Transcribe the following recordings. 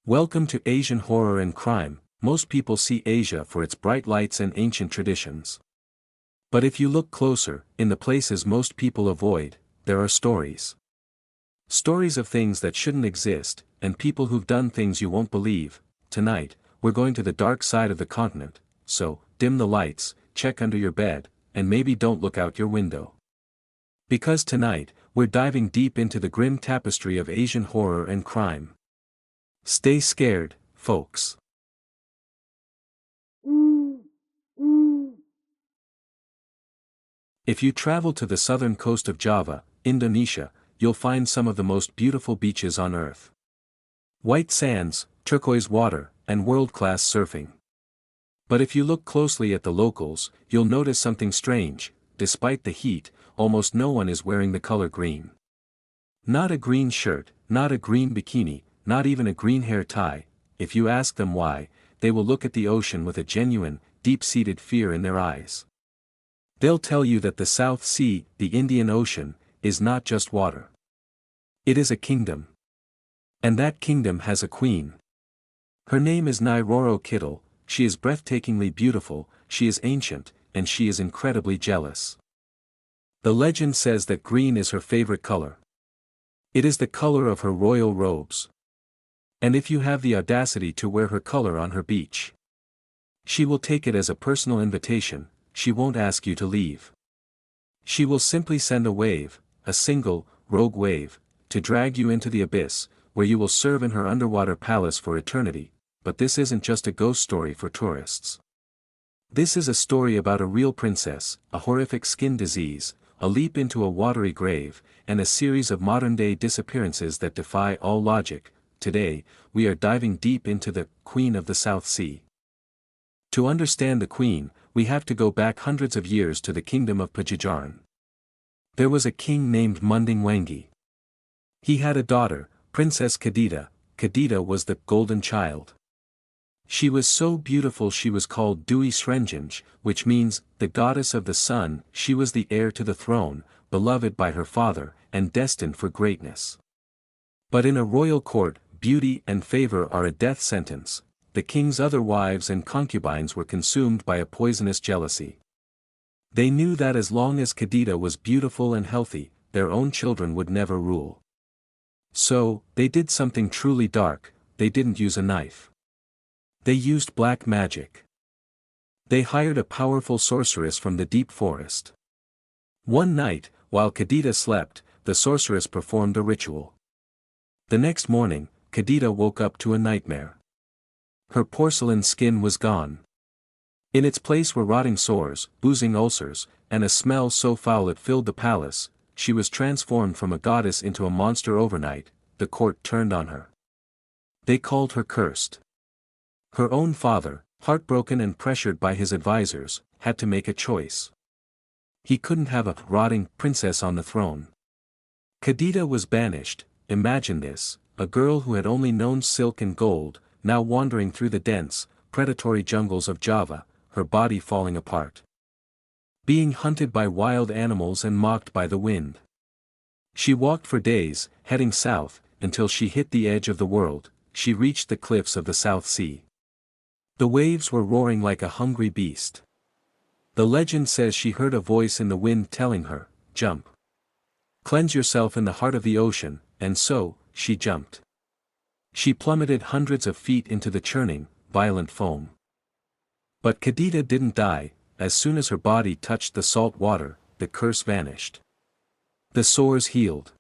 Welcome to Asian Horror and Crime. Most people see Asia for its bright lights and ancient traditions. But if you look closer, in the places most people avoid, there are stories. Stories of things that shouldn't exist, and people who've done things you won't believe. Tonight, we're going to the dark side of the continent, so, dim the lights, check under your bed, and maybe don't look out your window. Because tonight, we're diving deep into the grim tapestry of Asian horror and crime. Stay scared, folks. If you travel to the southern coast of Java, Indonesia, you'll find some of the most beautiful beaches on earth. White sands, turquoise water, and world-class surfing. But if you look closely at the locals, you'll notice something strange. Despite the heat, almost no one is wearing the color green. Not a green shirt, not a green bikini, not even a green hair tie. If you ask them why, they will look at the ocean with a genuine, deep-seated fear in their eyes. They'll tell you that the South Sea, the Indian Ocean, is not just water. It is a kingdom. And that kingdom has a queen. Her name is Nyi Roro Kidul. She is breathtakingly beautiful, she is ancient, and she is incredibly jealous. The legend says that green is her favorite color. It is the color of her royal robes. And if you have the audacity to wear her color on her beach, she will take it as a personal invitation. She won't ask you to leave. She will simply send a wave, a single, rogue wave, to drag you into the abyss, where you will serve in her underwater palace for eternity. But this isn't just a ghost story for tourists. This is a story about a real princess, a horrific skin disease, a leap into a watery grave, and a series of modern-day disappearances that defy all logic. Today, we are diving deep into the Queen of the South Sea. To understand the Queen, we have to go back hundreds of years to the kingdom of Pajajaran. There was a king named Munding Wangi. He had a daughter, Princess Kadita. Kadita was the golden child. She was so beautiful she was called Dewi Srenjanj, which means, the goddess of the sun. She was the heir to the throne, beloved by her father, and destined for greatness. But in a royal court, beauty and favor are a death sentence. The king's other wives and concubines were consumed by a poisonous jealousy. They knew that as long as Kadita was beautiful and healthy, their own children would never rule. So, they did something truly dark. They didn't use a knife. They used black magic. They hired a powerful sorceress from the deep forest. One night, while Kadita slept, the sorceress performed a ritual. The next morning, Kadita woke up to a nightmare. Her porcelain skin was gone. In its place were rotting sores, oozing ulcers, and a smell so foul it filled the palace. She was transformed from a goddess into a monster overnight. The court turned on her. They called her cursed. Her own father, heartbroken and pressured by his advisors, had to make a choice. He couldn't have a rotting princess on the throne. Kadita was banished. Imagine this, a girl who had only known silk and gold, now wandering through the dense, predatory jungles of Java, her body falling apart. Being hunted by wild animals and mocked by the wind. She walked for days, heading south, until she hit the edge of the world. She reached the cliffs of the South Sea. The waves were roaring like a hungry beast. The legend says she heard a voice in the wind telling her, "Jump. Cleanse yourself in the heart of the ocean," and so, she jumped. She plummeted hundreds of feet into the churning, violent foam. But Kadita didn't die. As soon as her body touched the salt water, the curse vanished. The sores healed.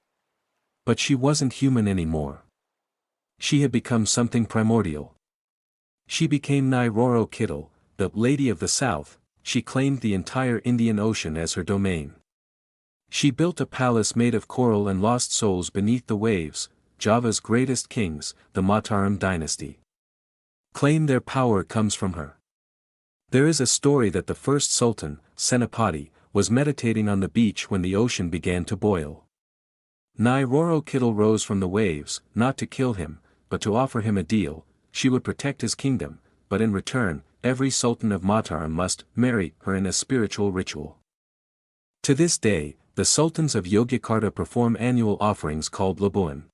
But she wasn't human anymore. She had become something primordial. She became Nyi Roro Kidul, the Lady of the South. She claimed the entire Indian Ocean as her domain. She built a palace made of coral and lost souls beneath the waves. Java's greatest kings, the Mataram dynasty, claim their power comes from her. There is a story that the first sultan, Senapati, was meditating on the beach when the ocean began to boil. Nyi Roro Kidul rose from the waves, not to kill him, but to offer him a deal. She would protect his kingdom, but in return, every sultan of Mataram must marry her in a spiritual ritual. To this day, the sultans of Yogyakarta perform annual offerings called labuan.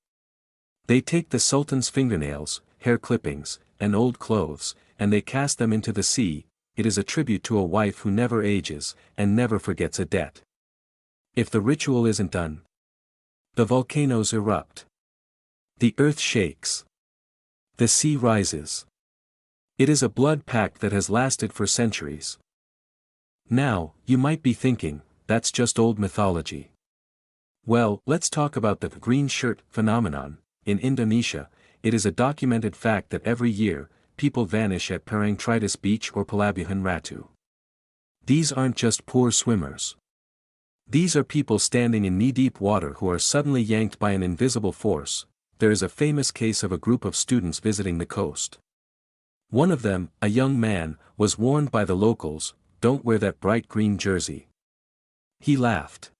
They take the sultan's fingernails, hair clippings, and old clothes, and they cast them into the sea. It is a tribute to a wife who never ages, and never forgets a debt. If the ritual isn't done, the volcanoes erupt. The earth shakes. The sea rises. It is a blood pact that has lasted for centuries. Now, you might be thinking, that's just old mythology. Well, let's talk about the green shirt phenomenon. In Indonesia, it is a documented fact that every year, people vanish at Parangtritis Beach or Pelabuhan Ratu. These aren't just poor swimmers. These are people standing in knee-deep water who are suddenly yanked by an invisible force. There is a famous case of a group of students visiting the coast. One of them, a young man, was warned by the locals, "Don't wear that bright green jersey." He laughed.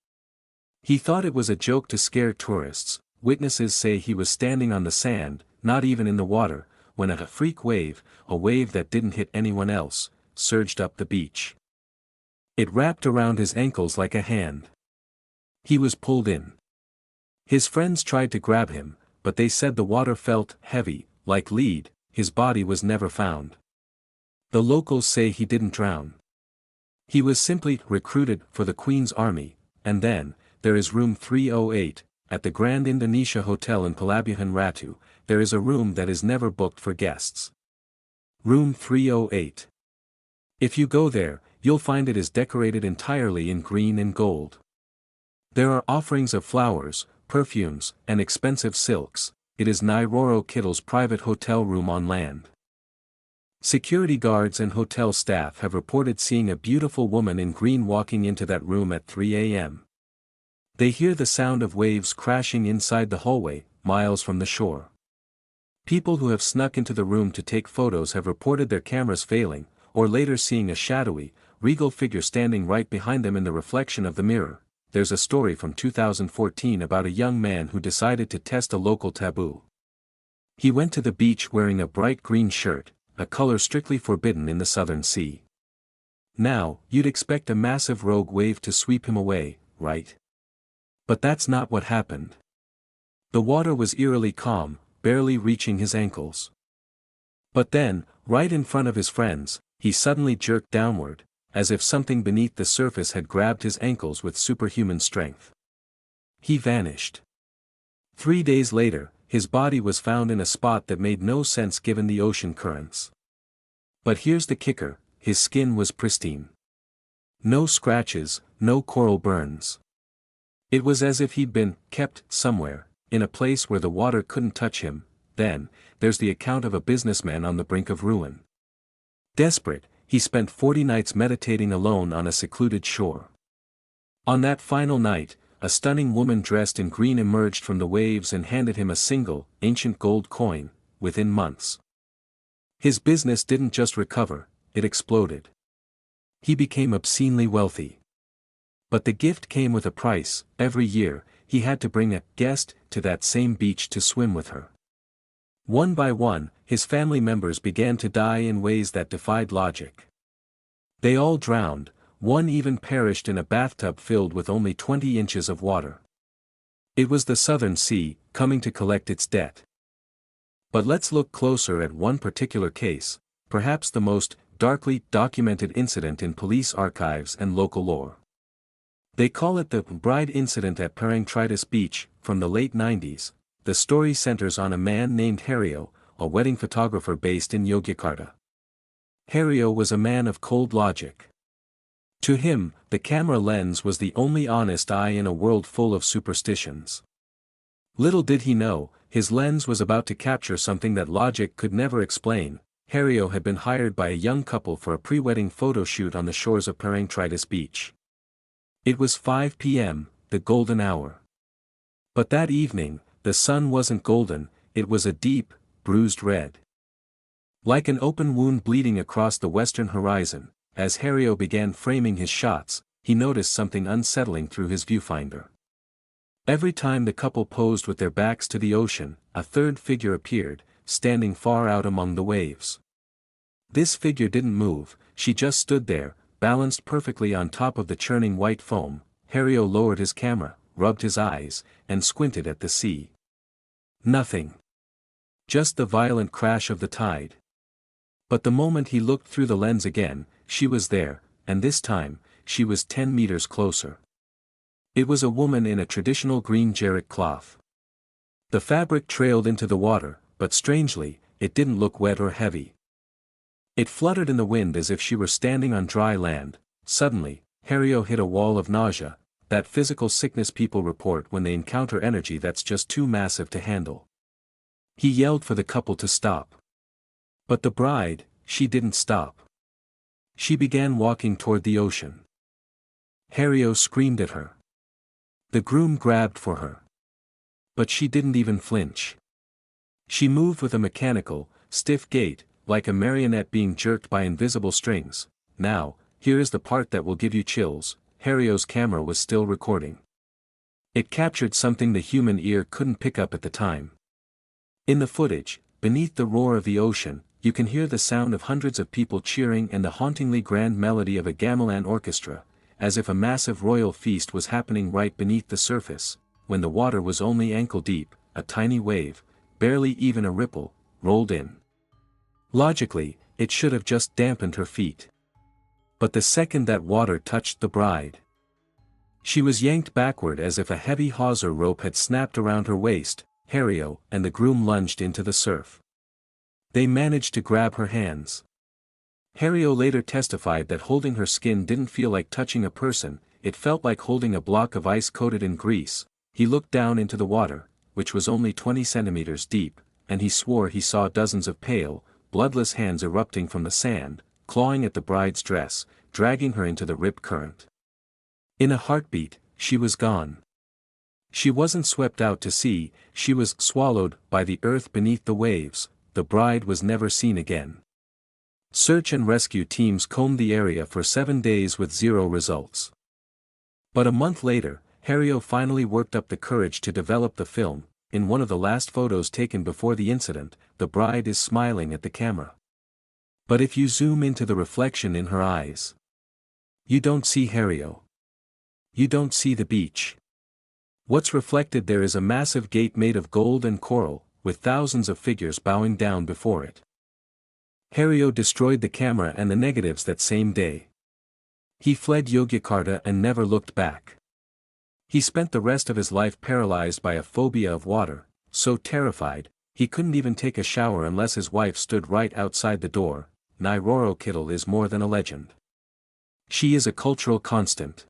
He thought it was a joke to scare tourists. Witnesses say he was standing on the sand, not even in the water, when a freak wave, a wave that didn't hit anyone else, surged up the beach. It wrapped around his ankles like a hand. He was pulled in. His friends tried to grab him, but they said the water felt heavy, like lead. His body was never found. The locals say he didn't drown. He was simply recruited for the Queen's Army. And then, there is room 308, at the Grand Indonesia Hotel in Pelabuhan Ratu. There is a room that is never booked for guests. Room 308. If you go there, you'll find it is decorated entirely in green and gold. There are offerings of flowers, perfumes, and expensive silks. It is Nyi Roro Kidul's private hotel room on land. Security guards and hotel staff have reported seeing a beautiful woman in green walking into that room at 3 a.m. They hear the sound of waves crashing inside the hallway, miles from the shore. People who have snuck into the room to take photos have reported their cameras failing, or later seeing a shadowy, regal figure standing right behind them in the reflection of the mirror. There's a story from 2014 about a young man who decided to test a local taboo. He went to the beach wearing a bright green shirt, a color strictly forbidden in the Southern Sea. Now, you'd expect a massive rogue wave to sweep him away, right? But that's not what happened. The water was eerily calm, barely reaching his ankles. But then, right in front of his friends, he suddenly jerked downward, as if something beneath the surface had grabbed his ankles with superhuman strength. He vanished. 3 days later, his body was found in a spot that made no sense given the ocean currents. But here's the kicker, his skin was pristine. No scratches, no coral burns. It was as if he'd been kept somewhere, in a place where the water couldn't touch him. Then, there's the account of a businessman on the brink of ruin. Desperate, he spent 40 nights meditating alone on a secluded shore. On that final night, a stunning woman dressed in green emerged from the waves and handed him a single, ancient gold coin. Within months, his business didn't just recover, it exploded. He became obscenely wealthy. But the gift came with a price. Every year, he had to bring a guest to that same beach to swim with her. One by one, his family members began to die in ways that defied logic. They all drowned, one even perished in a bathtub filled with only 20 inches of water. It was the Southern Sea, coming to collect its debt. But let's look closer at one particular case, perhaps the most darkly documented incident in police archives and local lore. They call it the Bride Incident at Parangtritis Beach. From the late 90s, the story centers on a man named Hario, a wedding photographer based in Yogyakarta. Hario was a man of cold logic. To him, the camera lens was the only honest eye in a world full of superstitions. Little did he know, his lens was about to capture something that logic could never explain. Hario had been hired by a young couple for a pre-wedding photo shoot on the shores of Parangtritis Beach. It was 5 p.m., the golden hour. But that evening, the sun wasn't golden, it was a deep, bruised red. Like an open wound bleeding across the western horizon, as Hario began framing his shots, he noticed something unsettling through his viewfinder. Every time the couple posed with their backs to the ocean, a third figure appeared, standing far out among the waves. This figure didn't move, she just stood there, balanced perfectly on top of the churning white foam. Hario lowered his camera, rubbed his eyes, and squinted at the sea. Nothing. Just the violent crash of the tide. But the moment he looked through the lens again, she was there, and this time, she was 10 meters closer. It was a woman in a traditional green jerrick cloth. The fabric trailed into the water, but strangely, it didn't look wet or heavy. It fluttered in the wind as if she were standing on dry land. Suddenly, Hario hit a wall of nausea, that physical sickness people report when they encounter energy that's just too massive to handle. He yelled for the couple to stop. But the bride, she didn't stop. She began walking toward the ocean. Hario screamed at her. The groom grabbed for her. But she didn't even flinch. She moved with a mechanical, stiff gait, like a marionette being jerked by invisible strings. Now, here is the part that will give you chills. Hario's camera was still recording. It captured something the human ear couldn't pick up at the time. In the footage, beneath the roar of the ocean, you can hear the sound of hundreds of people cheering and the hauntingly grand melody of a gamelan orchestra, as if a massive royal feast was happening right beneath the surface. When the water was only ankle deep, a tiny wave, barely even a ripple, rolled in. Logically, it should have just dampened her feet. But the second that water touched the bride, she was yanked backward as if a heavy hawser rope had snapped around her waist. Hario and the groom lunged into the surf. They managed to grab her hands. Hario later testified that holding her skin didn't feel like touching a person, it felt like holding a block of ice coated in grease. He looked down into the water, which was only 20 centimeters deep, and he swore he saw dozens of pale, bloodless hands erupting from the sand, clawing at the bride's dress, dragging her into the rip current. In a heartbeat, she was gone. She wasn't swept out to sea, she was swallowed by the earth beneath the waves. The bride was never seen again. Search and rescue teams combed the area for 7 days with zero results. But a month later, Hario finally worked up the courage to develop the film. In one of the last photos taken before the incident, the bride is smiling at the camera. But if you zoom into the reflection in her eyes, you don't see Hario. You don't see the beach. What's reflected there is a massive gate made of gold and coral, with thousands of figures bowing down before it. Hario destroyed the camera and the negatives that same day. He fled Yogyakarta and never looked back. He spent the rest of his life paralyzed by a phobia of water, so terrified, he couldn't even take a shower unless his wife stood right outside the door. Nyi Roro Kidul is more than a legend. She is a cultural constant.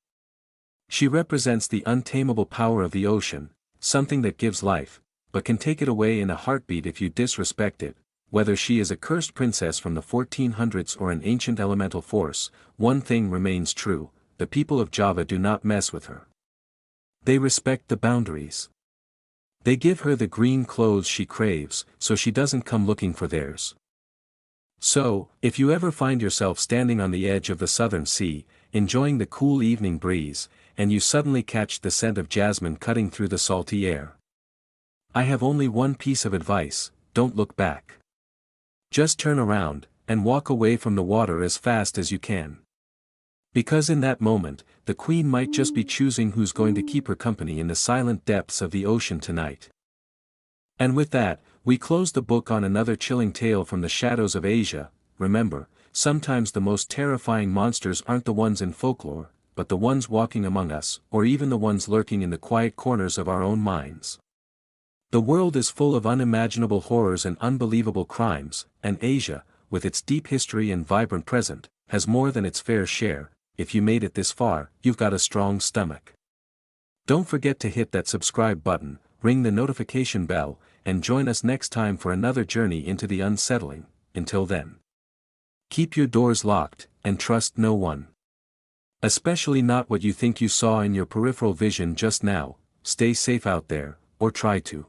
She represents the untamable power of the ocean, something that gives life, but can take it away in a heartbeat if you disrespect it. Whether she is a cursed princess from the 1400s or an ancient elemental force, one thing remains true: the people of Java do not mess with her. They respect the boundaries. They give her the green clothes she craves, so she doesn't come looking for theirs. So, if you ever find yourself standing on the edge of the southern sea, enjoying the cool evening breeze, and you suddenly catch the scent of jasmine cutting through the salty air, I have only one piece of advice: don't look back. Just turn around, and walk away from the water as fast as you can. Because in that moment, the queen might just be choosing who's going to keep her company in the silent depths of the ocean tonight. And with that, we close the book on another chilling tale from the shadows of Asia. Remember, sometimes the most terrifying monsters aren't the ones in folklore, but the ones walking among us, or even the ones lurking in the quiet corners of our own minds. The world is full of unimaginable horrors and unbelievable crimes, and Asia, with its deep history and vibrant present, has more than its fair share. If you made it this far, you've got a strong stomach. Don't forget to hit that subscribe button, ring the notification bell, and join us next time for another journey into the unsettling. Until then, keep your doors locked, and trust no one. Especially not what you think you saw in your peripheral vision just now. Stay safe out there, or try to.